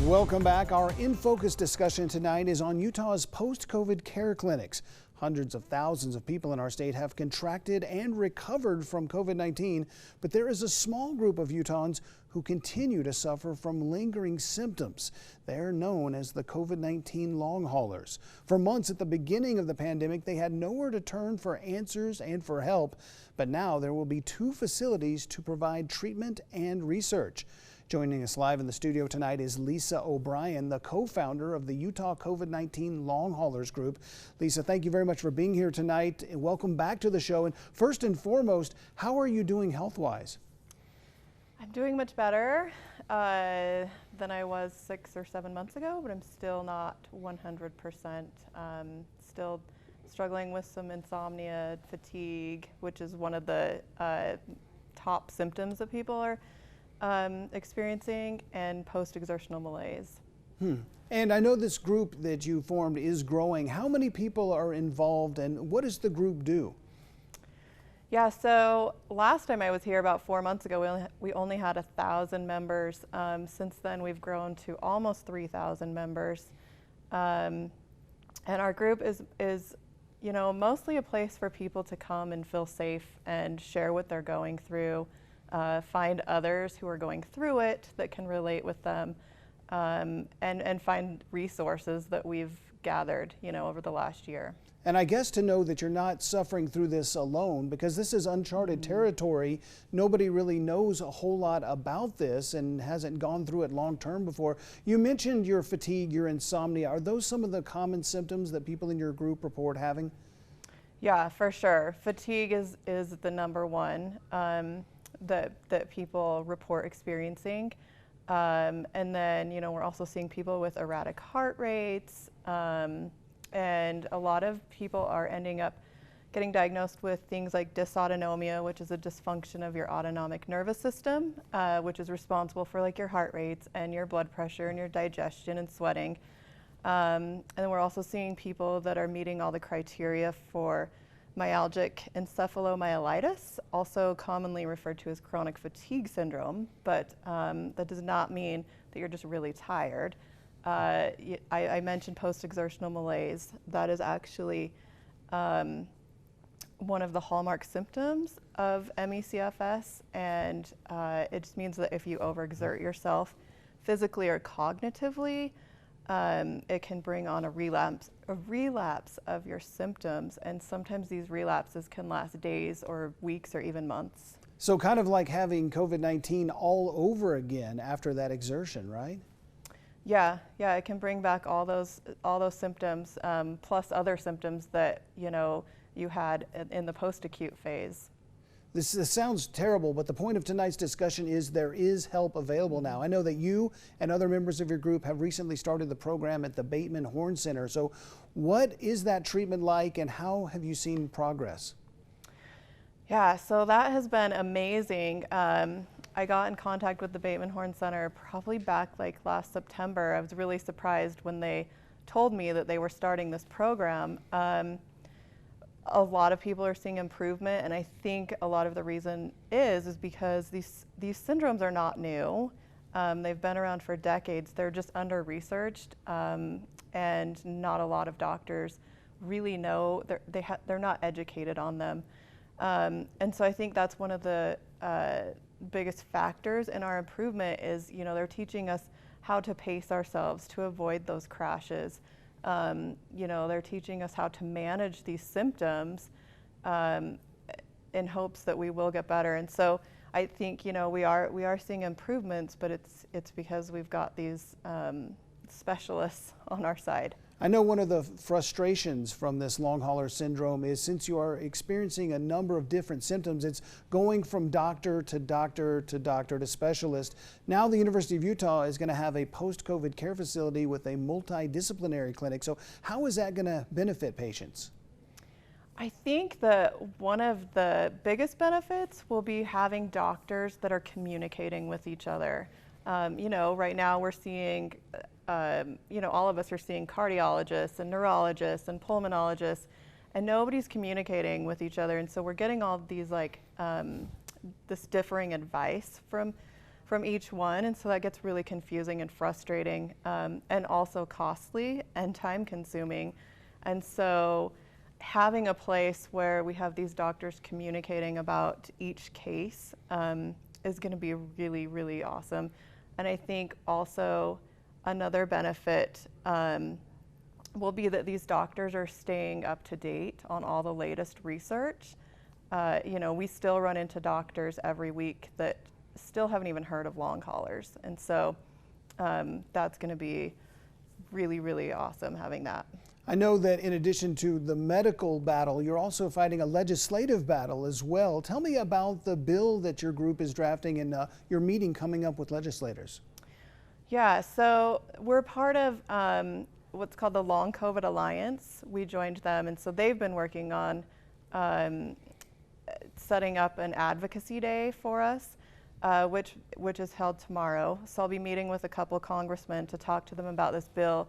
Welcome back. Our In Focus discussion tonight is on Utah's post-COVID care clinics. Hundreds of thousands of people in our state have contracted and recovered from COVID-19, but there is a small group of Utahns who continue to suffer from lingering symptoms. They're known as the COVID-19 long haulers. For months at the beginning of the pandemic, they had nowhere to turn for answers and for help, but now there will be 2 facilities to provide treatment and research. Joining us live in the studio tonight is Lisa O'Brien, the co-founder of the Utah COVID-19 Long Haulers Group. Lisa, thank you very much for being here tonight. And welcome back to the show. And first and foremost, how are you doing health-wise? I'm doing much better than I was 6 or 7 months ago, but I'm still not 100%. Still struggling with some insomnia, fatigue, which is one of the top symptoms that people are experiencing, and post-exertional malaise. And I know this group that you formed is growing. How many people are involved and what does the group do? Yeah, so last time I was here about 4 months ago, we only had 1,000 members. Since then we've grown to almost 3,000 members. And our group is mostly a place for people to come and feel safe and share what they're going through. Find others who are going through it that can relate with them, and find resources that we've gathered, over the last year. And I guess to know that you're not suffering through this alone, because this is uncharted territory. Nobody really knows a whole lot about this and hasn't gone through it long term before. You mentioned your fatigue, your insomnia. Are those some of the common symptoms that people in your group report having? Yeah, for sure. Fatigue is the number one. That people report experiencing. And then, we're also seeing people with erratic heart rates, and a lot of people are ending up getting diagnosed with things like dysautonomia, which is a dysfunction of your autonomic nervous system, which is responsible for like your heart rates and your blood pressure and your digestion and sweating. And then we're also seeing people that are meeting all the criteria for myalgic encephalomyelitis, also commonly referred to as chronic fatigue syndrome, but that does not mean that you're just really tired. I mentioned post-exertional malaise. That is actually one of the hallmark symptoms of ME/CFS, and it just means that if you overexert yourself physically or cognitively, it can bring on a relapse of your symptoms, and sometimes these relapses can last days or weeks or even months. So kind of like having COVID-19 all over again after that exertion, right? Yeah, it can bring back all those symptoms, plus other symptoms that you had in the post-acute phase. This sounds terrible, but the point of tonight's discussion is there is help available now. I know that you and other members of your group have recently started the program at the Bateman Horne Center. So what is that treatment like, and how have you seen progress? Yeah, so that has been amazing. I got in contact with the Bateman Horne Center probably back like last September. I was really surprised when they told me that they were starting this program. A lot of people are seeing improvement, and I think a lot of the reason is because these syndromes are not new. They've been around for decades. They're just under-researched, and not a lot of doctors really know. They're not educated on them, and so I think that's one of the biggest factors in our improvement is they're teaching us how to pace ourselves to avoid those crashes. They're teaching us how to manage these symptoms in hopes that we will get better. And so I think we are seeing improvements, but it's because we've got these specialists on our side. I know one of the frustrations from this long hauler syndrome is, since you are experiencing a number of different symptoms, it's going from doctor to doctor to doctor to specialist. Now the University of Utah is going to have a post-COVID care facility with a multidisciplinary clinic. So how is that going to benefit patients? I think that one of the biggest benefits will be having doctors that are communicating with each other. Right now we're seeing all of us are seeing cardiologists and neurologists and pulmonologists, and nobody's communicating with each other. And so we're getting all these this differing advice from from each one, and so that gets really confusing and frustrating, and also costly and time consuming. And so having a place where we have these doctors communicating about each case is going to be really, really awesome. And I think also another benefit will be that these doctors are staying up to date on all the latest research. You know, we still run into doctors every week that still haven't even heard of long haulers. And so that's going to be really, really awesome having that. I know that in addition to the medical battle, you're also fighting a legislative battle as well. Tell me about the bill that your group is drafting and your meeting coming up with legislators. Yeah, so we're part of what's called the Long COVID Alliance. We joined them, and so they've been working on setting up an advocacy day for us, which is held tomorrow. So I'll be meeting with a couple congressmen to talk to them about this bill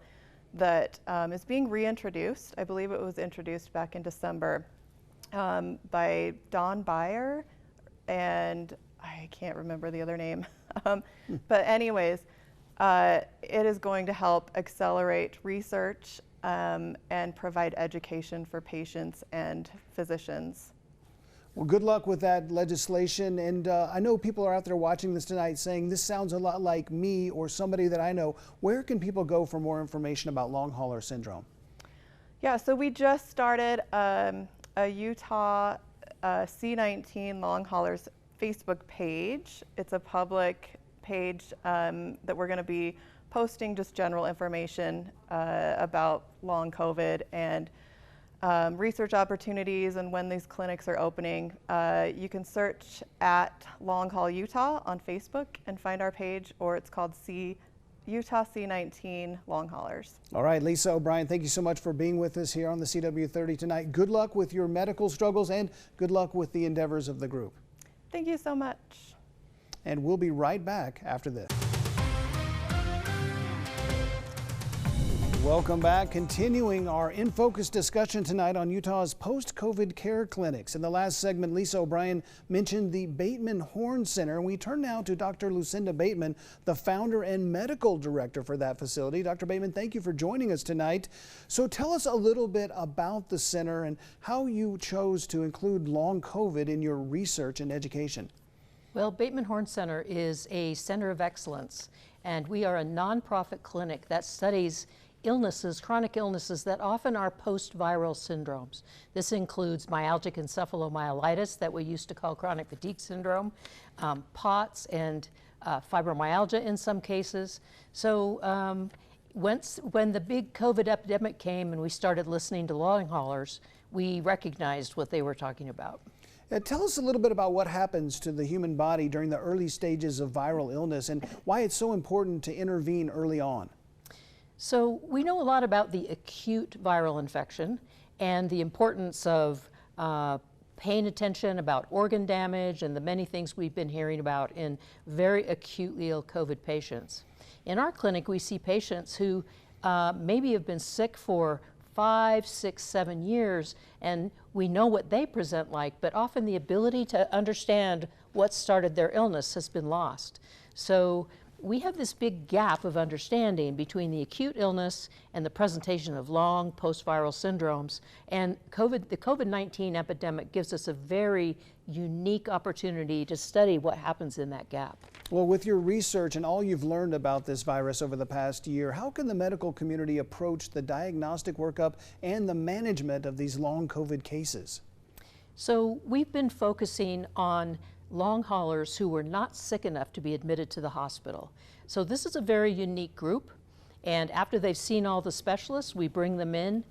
that is being reintroduced. I believe it was introduced back in December by Don Beyer, and I can't remember the other name. But anyways, it is going to help accelerate research and provide education for patients and physicians. Well, good luck with that legislation. And I know people are out there watching this tonight saying, this sounds a lot like me or somebody that I know. Where can people go for more information about long hauler syndrome? Yeah, so we just started a Utah C19 long haulers Facebook page. It's a public page that we're going to be posting just general information about long COVID and research opportunities and when these clinics are opening. You can search at Long Haul Utah on Facebook and find our page, or it's called Utah C19 Long Haulers. All right, Lisa O'Brien, thank you so much for being with us here on the CW30 tonight. Good luck with your medical struggles and good luck with the endeavors of the group. Thank you so much. And we'll be right back after this. Welcome back. Continuing our In Focus discussion tonight on Utah's post-COVID care clinics. In the last segment, Lisa O'Brien mentioned the Bateman Horne Center. And we turn now to Dr. Lucinda Bateman, the founder and medical director for that facility. Dr. Bateman, thank you for joining us tonight. So tell us a little bit about the center and how you chose to include long COVID in your research and education. Well, Bateman Horne Center is a center of excellence, and we are a nonprofit clinic that studies illnesses, chronic illnesses that often are post-viral syndromes. This includes myalgic encephalomyelitis that we used to call chronic fatigue syndrome, POTS, and fibromyalgia in some cases. So when the big COVID epidemic came and we started listening to long haulers, we recognized what they were talking about. Tell us a little bit about what happens to the human body during the early stages of viral illness and why it's so important to intervene early on. So we know a lot about the acute viral infection and the importance of paying attention about organ damage and the many things we've been hearing about in very acutely ill COVID patients. In our clinic, we see patients who maybe have been sick for 5, 6, 7 years, and we know what they present like, but often the ability to understand what started their illness has been lost. So we have this big gap of understanding between the acute illness and the presentation of long post-viral syndromes, and the COVID-19 epidemic gives us a very unique opportunity to study what happens in that gap. Well, with your research and all you've learned about this virus over the past year, how can the medical community approach the diagnostic workup and the management of these long COVID cases? So we've been focusing on long haulers who were not sick enough to be admitted to the hospital. So this is a very unique group, and after they've seen all the specialists, we bring them in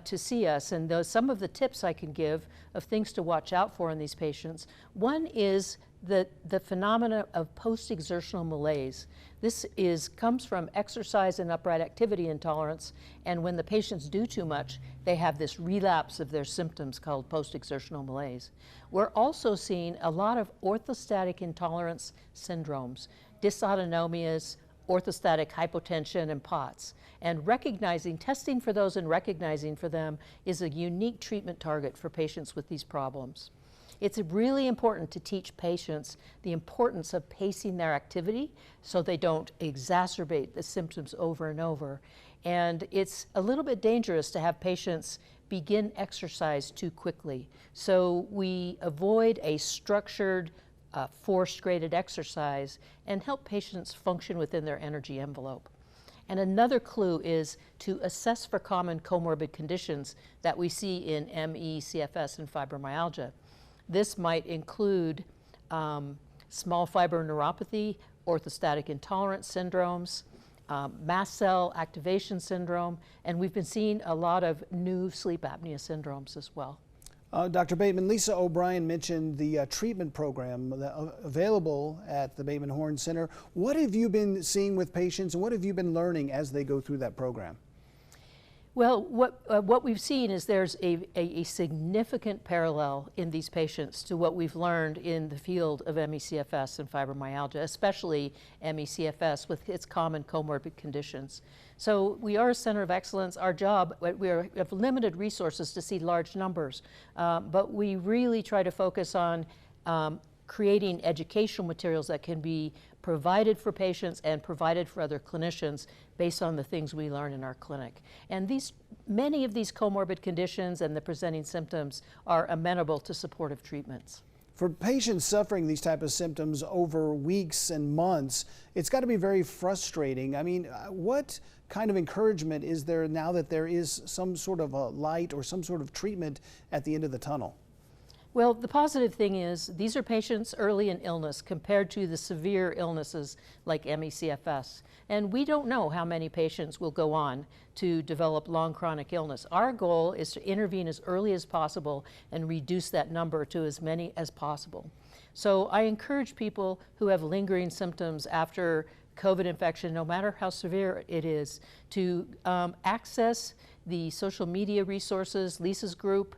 to see us. And some of the tips I can give of things to watch out for in these patients. One is the phenomena of post-exertional malaise. This comes from exercise and upright activity intolerance, and when the patients do too much, they have this relapse of their symptoms called post-exertional malaise. We're also seeing a lot of orthostatic intolerance syndromes, dysautonomias, orthostatic hypotension, and POTS. And testing for those and recognizing for them is a unique treatment target for patients with these problems. It's really important to teach patients the importance of pacing their activity so they don't exacerbate the symptoms over and over. And it's a little bit dangerous to have patients begin exercise too quickly. So we avoid a structured, force-graded exercise and help patients function within their energy envelope. And another clue is to assess for common comorbid conditions that we see in ME, CFS, and fibromyalgia. This might include small fiber neuropathy, orthostatic intolerance syndromes, mast cell activation syndrome, and we've been seeing a lot of new sleep apnea syndromes as well. Dr. Bateman, Lisa O'Brien mentioned the treatment program available at the Bateman Horne Center. What have you been seeing with patients, and what have you been learning as they go through that program? Well, what we've seen is there's a significant parallel in these patients to what we've learned in the field of ME/CFS and fibromyalgia, especially ME/CFS with its common comorbid conditions. So we are a center of excellence. Our job, we have limited resources to see large numbers, but we really try to focus on creating educational materials that can be provided for patients and provided for other clinicians based on the things we learn in our clinic. And many of these comorbid conditions and the presenting symptoms are amenable to supportive treatments. For patients suffering these type of symptoms over weeks and months, it's got to be very frustrating. I mean, what kind of encouragement is there now that there is some sort of a light or some sort of treatment at the end of the tunnel? Well, the positive thing is these are patients early in illness compared to the severe illnesses like ME/CFS. And we don't know how many patients will go on to develop long chronic illness. Our goal is to intervene as early as possible and reduce that number to as many as possible. So I encourage people who have lingering symptoms after COVID infection, no matter how severe it is, to access the social media resources, Lisa's group.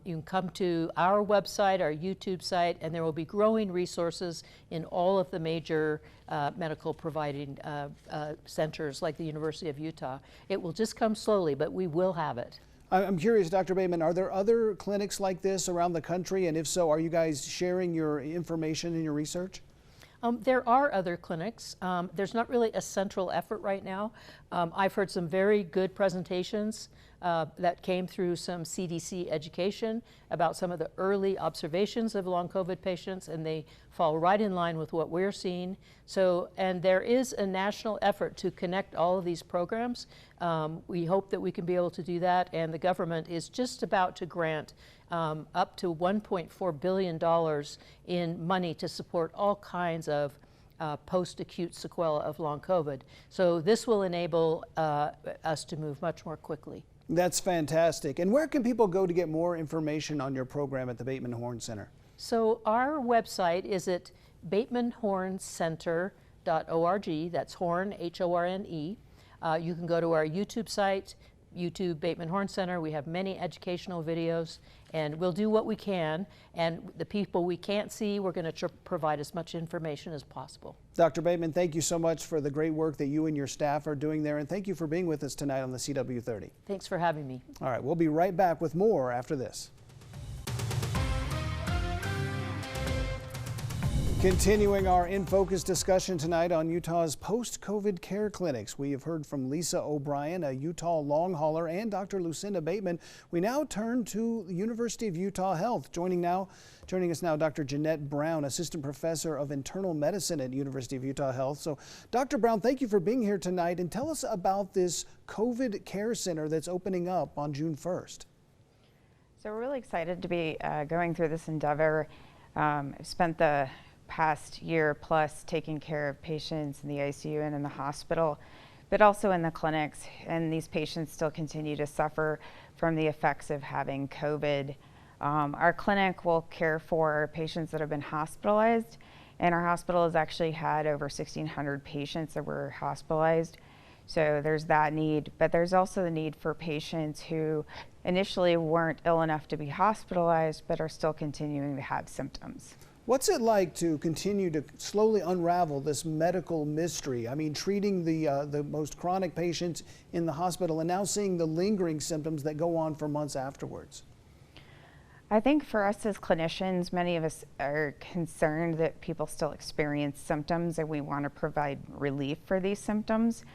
You can come to our website, our YouTube site, and there will be growing resources in all of the major medical providing centers like the University of Utah. It will just come slowly, but we will have it. I'm curious, Dr. Bateman, are there other clinics like this around the country? And if so, are you guys sharing your information and your research? There are other clinics. There's not really a central effort right now. I've heard some very good presentations that came through some CDC education about some of the early observations of long COVID patients, and they fall right in line with what we're seeing. So, and there is a national effort to connect all of these programs. We hope that we can be able to do that, and the government is just about to grant up to $1.4 billion in money to support all kinds of post-acute sequelae of long COVID. So this will enable us to move much more quickly. That's fantastic. And where can people go to get more information on your program at the Bateman Horne Center? So our website is at batemanhorncenter.org. That's Horne, H-O-R-N-E. You can go to our YouTube site, YouTube Bateman Horne Center. We have many educational videos, and we'll do what we can. And the people we can't see, we're going to provide as much information as possible. Dr. Bateman, thank you so much for the great work that you and your staff are doing there, and thank you for being with us tonight on the CW30. Thanks for having me. All right, we'll be right back with more after this. Continuing our In Focus discussion tonight on Utah's post-COVID care clinics. We have heard from Lisa O'Brien, a Utah long hauler, and Dr. Lucinda Bateman. We now turn to the University of Utah Health. Joining us now, Dr. Jeanette Brown, Assistant Professor of Internal Medicine at University of Utah Health. So, Dr. Brown, thank you for being here tonight, and tell us about this COVID care center that's opening up on June 1st. So we're really excited to be going through this endeavor. I've spent the past year plus taking care of patients in the ICU and in the hospital, but also in the clinics, and these patients still continue to suffer from the effects of having COVID. Our clinic will care for patients that have been hospitalized, and our hospital has actually had over 1,600 patients that were hospitalized. So there's that need, but there's also the need for patients who initially weren't ill enough to be hospitalized, but are still continuing to have symptoms. What's it like to continue to slowly unravel this medical mystery? I mean, treating the most chronic patients in the hospital and now seeing the lingering symptoms that go on for months afterwards. I think for us as clinicians, many of us are concerned that people still experience symptoms and we want to provide relief for these symptoms.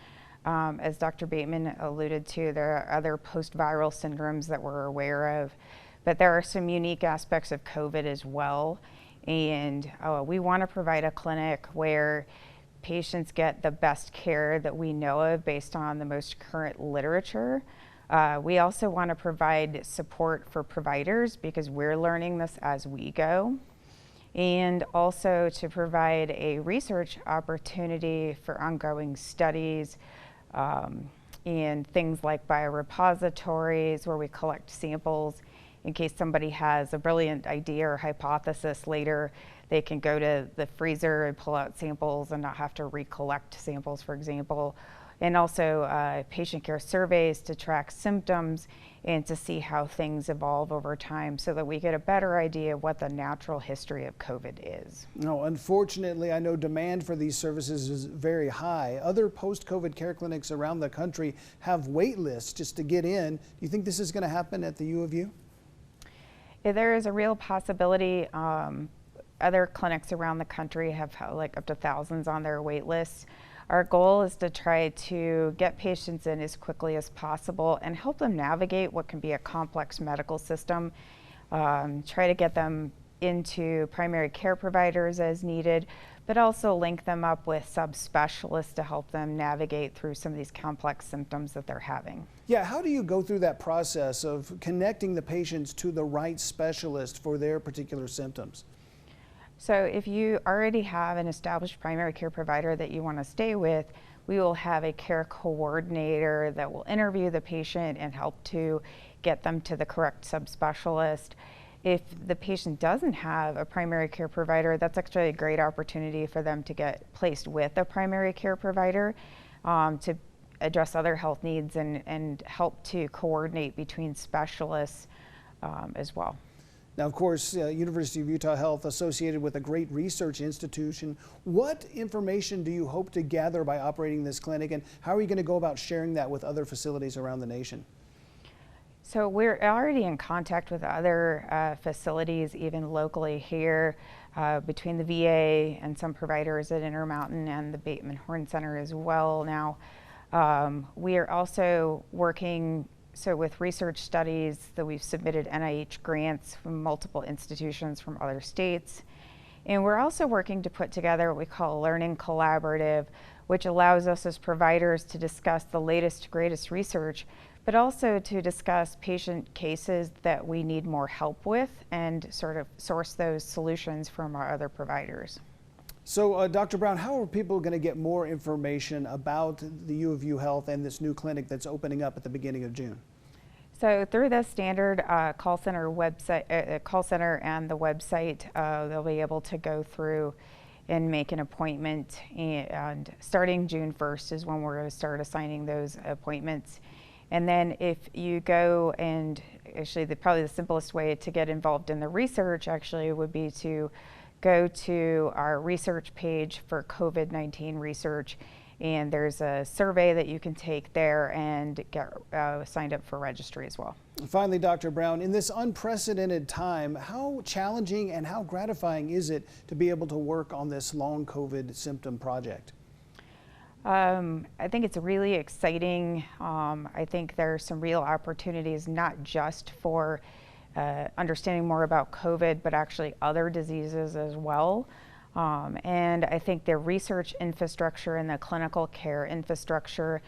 As Dr. Bateman alluded to, there are other post-viral syndromes that we're aware of, but there are some unique aspects of COVID as well. And we want to provide a clinic where patients get the best care that we know of based on the most current literature. We also want to provide support for providers because we're learning this as we go, and also to provide a research opportunity for ongoing studies and things like biorepositories where we collect samples in case somebody has a brilliant idea or hypothesis later. They can go to the freezer and pull out samples and not have to recollect samples, for example. And also patient care surveys to track symptoms and to see how things evolve over time so that we get a better idea of what the natural history of COVID is. No, unfortunately, I know demand for these services is very high. Other post-COVID care clinics around the country have wait lists just to get in. Do you think this is going to happen at the U of U? Yeah, there is a real possibility. Other clinics around the country have like up to thousands on their wait lists. Our goal is to try to get patients in as quickly as possible and help them navigate what can be a complex medical system, try to get them into primary care providers as needed, but also link them up with subspecialists to help them navigate through some of these complex symptoms that they're having. Yeah, how do you go through that process of connecting the patients to the right specialist for their particular symptoms? So if you already have an established primary care provider that you want to stay with, we will have a care coordinator that will interview the patient and help to get them to the correct subspecialist. If the patient doesn't have a primary care provider, that's actually a great opportunity for them to get placed with a primary care provider to address other health needs and help to coordinate between specialists as well. Now, of course, University of Utah Health associated with a great research institution. What information do you hope to gather by operating this clinic, and how are you going to go about sharing that with other facilities around the nation? So we're already in contact with other facilities, even locally here, between the VA and some providers at Intermountain and the Bateman Horne Center as well. Now, we are also working with research studies that we've submitted NIH grants from multiple institutions from other states. And we're also working to put together what we call a learning collaborative, which allows us as providers to discuss the latest, greatest research, but also to discuss patient cases that we need more help with and sort of source those solutions from our other providers. So, Dr. Brown, how are people going to get more information about the U of U Health and this new clinic that's opening up at the beginning of June? So through the standard call center website, call center and the website, they'll be able to go through and make an appointment. And starting June 1st is when we're going to start assigning those appointments. And then if you go and actually probably the simplest way to get involved in the research actually would be to go to our research page for COVID-19 research, and there's a survey that you can take there and get signed up for registry as well. Finally, Dr. Brown, in this unprecedented time, how challenging and how gratifying is it to be able to work on this long COVID symptom project? I think it's really exciting. I think there are some real opportunities, not just for understanding more about COVID, but actually other diseases as well. And I think the research infrastructure and the clinical care infrastructure,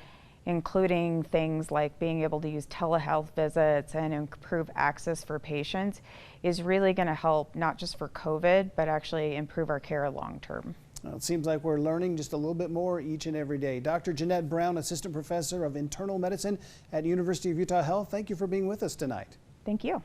including things like being able to use telehealth visits and improve access for patients, is really going to help not just for COVID, but actually improve our care long term. Well, it seems like we're learning just a little bit more each and every day. Dr. Jeanette Brown, Assistant Professor of Internal Medicine at University of Utah Health, thank you for being with us tonight. Thank you.